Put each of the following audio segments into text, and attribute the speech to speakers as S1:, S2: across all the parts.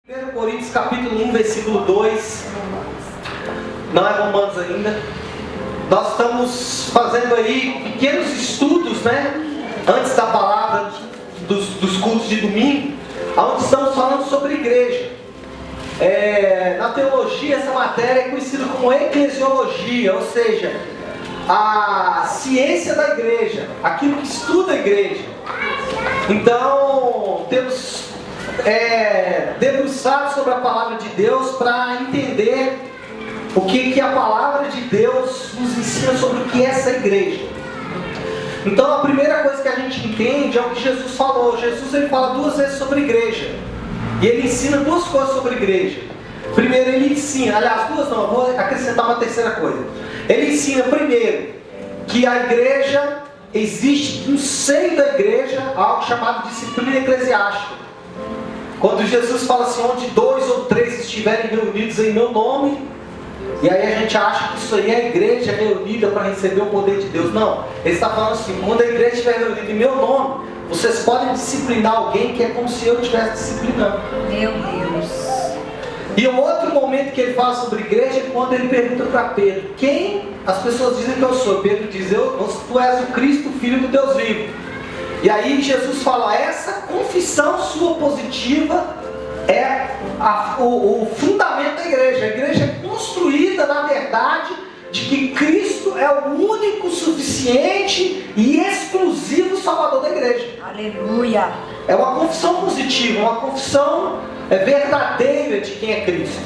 S1: 1 Coríntios capítulo 1, versículo 2, não é Romanos ainda. Nós estamos fazendo aí pequenos estudos, antes da palavra dos cultos de domingo, onde estamos falando sobre igreja. Na teologia, essa matéria é conhecida como eclesiologia, ou seja, a ciência da igreja, aquilo que estuda a igreja. Então, temos debruçado sobre a palavra de Deus para entender o que a palavra de Deus nos ensina sobre o que é essa igreja. Então, a primeira coisa que a gente entende é o que Jesus falou. Jesus ele fala duas vezes sobre igreja, e ele ensina duas coisas sobre igreja. Primeiro, ele ensina, aliás, duas não, eu vou acrescentar uma terceira coisa. Ele ensina primeiro que a igreja, existe no seio da igreja algo chamado disciplina eclesiástica. Quando Jesus fala assim, onde 2 ou 3 estiverem reunidos em meu nome, e aí a gente acha que isso aí é a igreja reunida para receber o poder de Deus. Não, ele está falando assim, quando a igreja estiver reunida em meu nome, vocês podem disciplinar alguém que é como se eu estivesse disciplinando. Meu Deus. E o outro momento que ele fala sobre igreja é quando ele pergunta para Pedro, quem as pessoas dizem que eu sou? Pedro diz, tu és o Cristo, Filho do Deus vivo. E aí Jesus fala, essa confissão sua positiva é o fundamento da igreja. A igreja é construída na verdade de que Cristo é o único, suficiente e exclusivo Salvador da igreja. Aleluia! É uma confissão positiva, uma confissão verdadeira de quem é Cristo.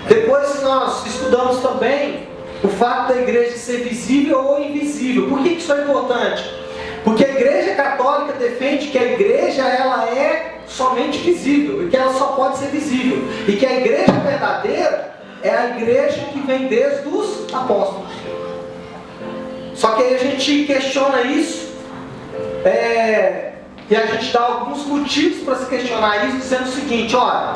S1: Depois nós estudamos também o fato da igreja ser visível ou invisível. Por que isso é importante? Porque a igreja católica defende que a igreja ela é somente visível, e que ela só pode ser visível, e que a igreja verdadeira é a igreja que vem desde os apóstolos. Só que aí a gente questiona isso, e a gente dá alguns motivos para se questionar isso, dizendo o seguinte, olha,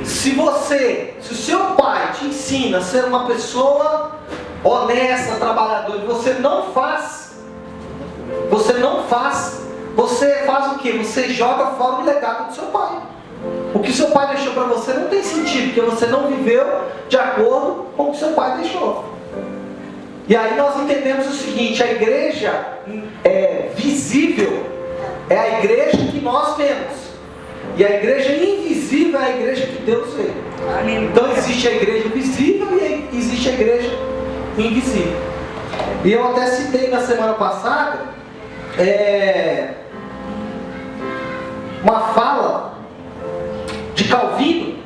S1: se o seu pai te ensina a ser uma pessoa honesta, trabalhadora, e você faz o que? Você joga fora o legado do seu pai. O que seu pai deixou para você não tem sentido, porque você não viveu de acordo com o que seu pai deixou. E aí nós entendemos o seguinte, a igreja visível é a igreja que nós vemos, e a igreja invisível é a igreja que Deus vê. Então existe a igreja visível e existe a igreja invisível. E eu até citei na semana passada uma fala de Calvino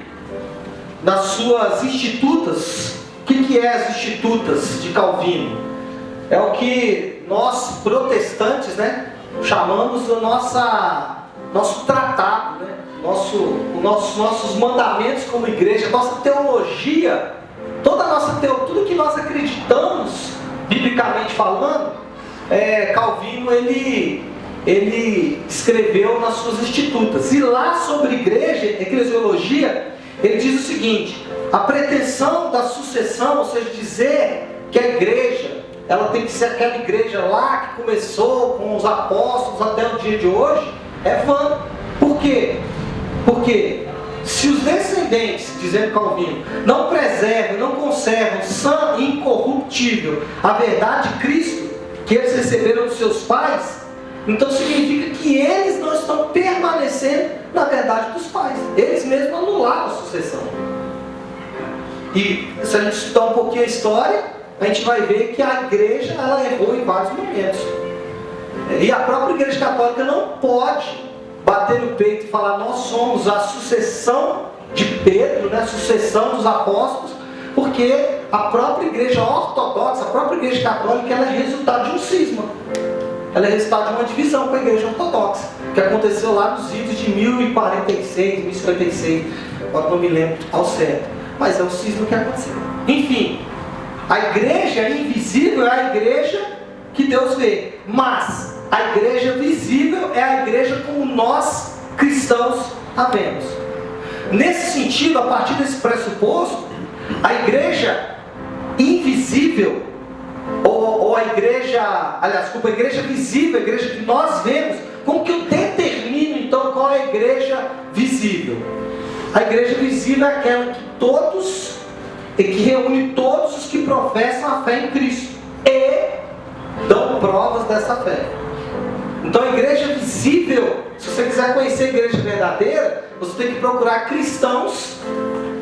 S1: nas suas Institutas. O que é as Institutas de Calvino? É o que nós protestantes chamamos do nosso tratado, nossos mandamentos como igreja, nossa teologia, tudo que nós acreditamos biblicamente falando. Calvino ele escreveu nas suas Institutas, e lá sobre igreja, eclesiologia, ele diz o seguinte: a pretensão da sucessão, ou seja, dizer que a igreja ela tem que ser aquela igreja lá que começou com os apóstolos até o dia de hoje, é vã. Por quê? Porque se os descendentes, dizendo Calvino, não preservam, não conservam sã e incorruptível a verdade de Cristo que eles receberam dos seus pais, então significa que eles não estão permanecendo na verdade dos pais. Eles mesmos anularam a sucessão. E se a gente estudar um pouquinho a história, a gente vai ver que a igreja ela errou em vários momentos. E a própria igreja católica não pode bater no peito e falar, nós somos a sucessão de Pedro, a sucessão dos apóstolos, porque a própria igreja ortodoxa, a própria igreja católica, ela é resultado de um cisma. Ela é resultado de uma divisão com a igreja ortodoxa, que aconteceu lá nos idos de 1046, 1056, agora não me lembro ao certo, mas é o cisma que aconteceu. Enfim, a igreja invisível é a igreja que Deus vê, mas a igreja visível é a igreja como nós cristãos a vemos. Nesse sentido, a partir desse pressuposto, a igreja invisível, ou a igreja, a igreja visível, a igreja que nós vemos, como que eu determino então qual é a igreja visível? A igreja visível é aquela que reúne todos os que professam a fé em Cristo e dão provas dessa fé. Então a igreja visível, se você quiser conhecer a igreja verdadeira, você tem que procurar cristãos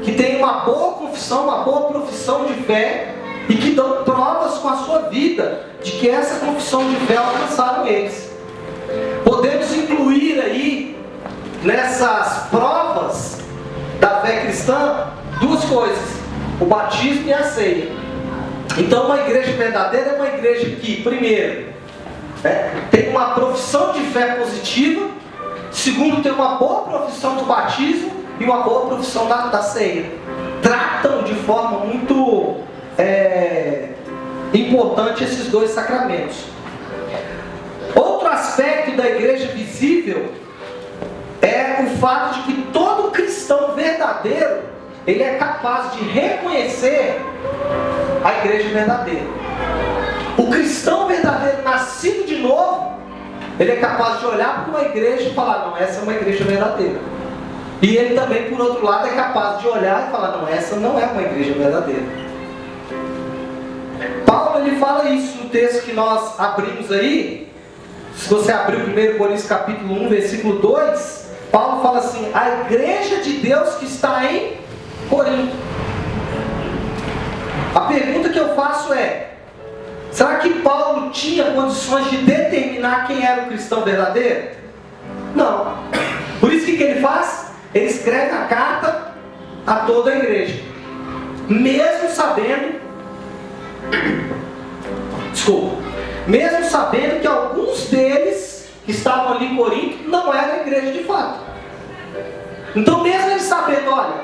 S1: que têm uma boa confissão, uma boa profissão de fé e que dão provas com a sua vida de que essa confissão de fé alcançaram eles. Podemos incluir aí nessas provas da fé cristã duas coisas: o batismo e a ceia. Então uma igreja verdadeira é uma igreja que, primeiro, tem uma profissão de fé positiva, segundo, tem uma boa profissão do batismo e uma boa profissão da ceia. Tratam de forma muito importante esses dois sacramentos. Outro aspecto da igreja visível é o fato de que todo cristão verdadeiro, ele é capaz de reconhecer a igreja verdadeira. O cristão verdadeiro, nascido de novo, ele é capaz de olhar para uma igreja e falar: não, essa é uma igreja verdadeira. E ele também, por outro lado, é capaz de olhar e falar: não, essa não é uma igreja verdadeira. Paulo, ele fala isso no texto que nós abrimos aí. Se você abrir o 1 Coríntios capítulo 1, versículo 2, Paulo fala assim: a igreja de Deus que está em Corinto. A pergunta que eu faço é: será que Paulo tinha condições de determinar quem era o cristão verdadeiro? Não. Por isso que ele faz? Ele escreve a carta a toda a igreja, mesmo sabendo que alguns deles que estavam ali em Corinto não eram a igreja de fato. Então, mesmo ele sabendo: olha,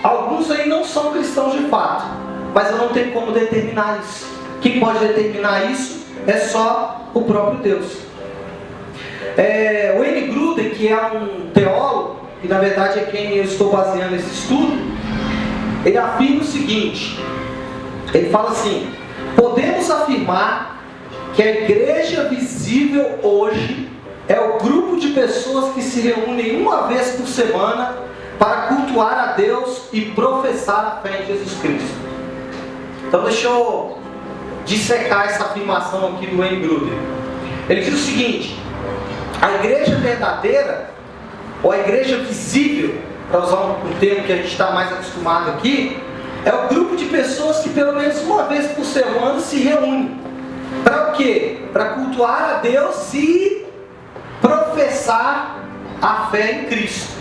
S1: alguns aí não são cristãos de fato, mas eu não tenho como determinar isso. Quem pode determinar isso é só o próprio Deus. O Wayne Grudem, que é um teólogo, e na verdade é quem eu estou baseando esse estudo, ele afirma o seguinte: ele fala assim: podemos afirmar que a igreja visível hoje é o grupo de pessoas que se reúnem uma vez por semana para cultuar a Deus e professar a fé em Jesus Cristo. Então deixa eu dissecar essa afirmação aqui do Wayne Grudem. Ele diz o seguinte: a igreja verdadeira, ou a igreja visível, para usar um termo que a gente está mais acostumado aqui, é o grupo de pessoas que pelo menos uma vez por semana se reúnem. Para o quê? Para cultuar a Deus e professar a fé em Cristo.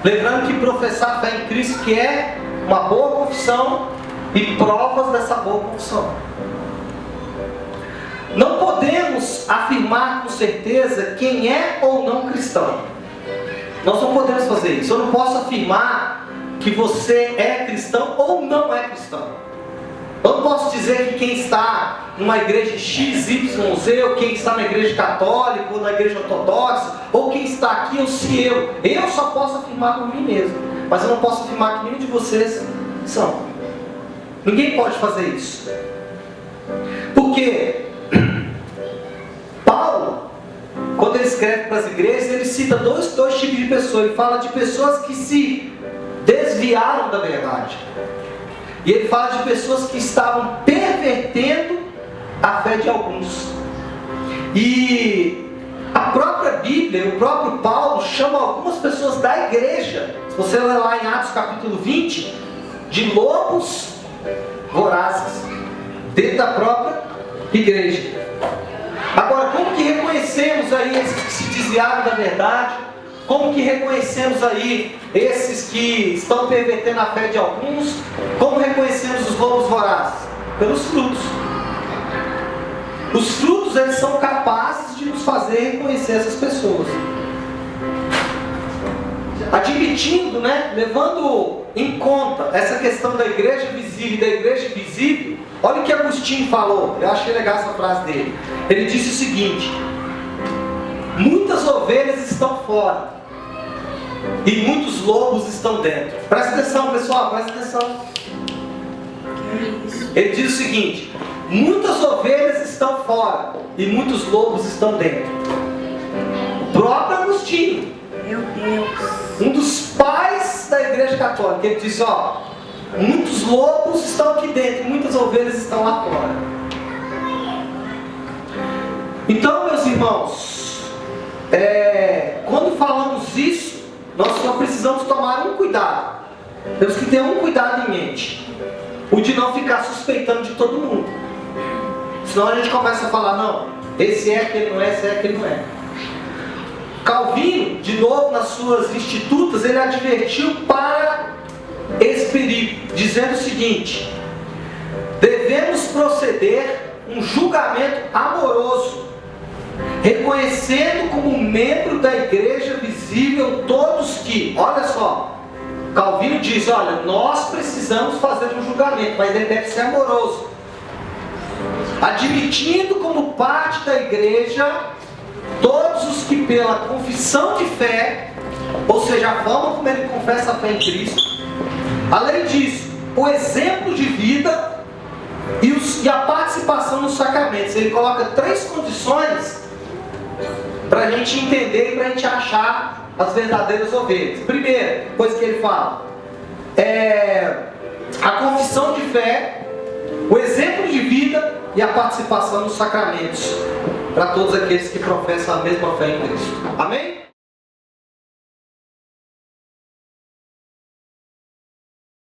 S1: Lembrando que professar a fé em Cristo que é uma boa confissão e provas dessa boa confissão. Não podemos afirmar com certeza quem é ou não cristão. Nós não podemos fazer isso. Eu não posso afirmar que você é cristão ou não é cristão. Eu não posso dizer que quem está numa igreja XYZ, ou quem está na igreja católica, ou na igreja ortodoxa, ou quem está aqui, ou se eu só posso afirmar por mim mesmo. Mas eu não posso afirmar que nenhum de vocês são. Ninguém pode fazer isso. Porque Paulo, quando ele escreve para as igrejas, ele cita dois tipos de pessoas. Ele fala de pessoas que se desviaram da verdade. E ele fala de pessoas que estavam pervertendo a fé de alguns. E a própria Bíblia, o próprio Paulo chama algumas pessoas da igreja, se você ler lá em Atos capítulo 20, de lobos vorazes, dentro da própria igreja. Agora, como que reconhecemos aí esses que se desviaram da verdade? Como que reconhecemos aí esses que estão pervertendo a fé de alguns? Como reconhecemos os lobos vorazes? Pelos frutos. Os frutos, eles são capazes de nos fazer reconhecer essas pessoas. Admitindo, levando em conta essa questão da igreja visível e da igreja invisível, olha o que Agostinho falou. Eu achei legal essa frase dele. Ele disse o seguinte: muitas ovelhas estão fora e muitos lobos estão dentro. Presta atenção, pessoal, presta atenção. Ele diz o seguinte: muitas ovelhas estão fora e muitos lobos estão dentro. O próprio Agostinho, meu Deus, um dos pais da Católica. Ele disse, ó, muitos lobos estão aqui dentro, muitas ovelhas estão lá fora. Então, meus irmãos, quando falamos isso, nós só precisamos tomar um cuidado. Temos que ter um cuidado em mente. O de não ficar suspeitando de todo mundo. Senão a gente começa a falar, não, esse é, aquele não é, esse é, aquele não é. Calvino, de novo nas suas Institutas, ele advertiu para esse perigo, dizendo o seguinte: devemos proceder um julgamento amoroso, reconhecendo como membro da igreja visível todos que, olha só, Calvino diz, olha, nós precisamos fazer um julgamento, mas ele deve ser amoroso, admitindo como parte da igreja todos os que pela confissão de fé, ou seja, a forma como ele confessa a fé em Cristo, além disso, o exemplo de vida e a participação nos sacramentos. Ele coloca 3 condições para a gente entender e para a gente achar as verdadeiras ovelhas. Primeira coisa que ele fala é a confissão de fé, o exemplo de vida e a participação nos sacramentos, para todos aqueles que professam a mesma fé em Cristo. Amém?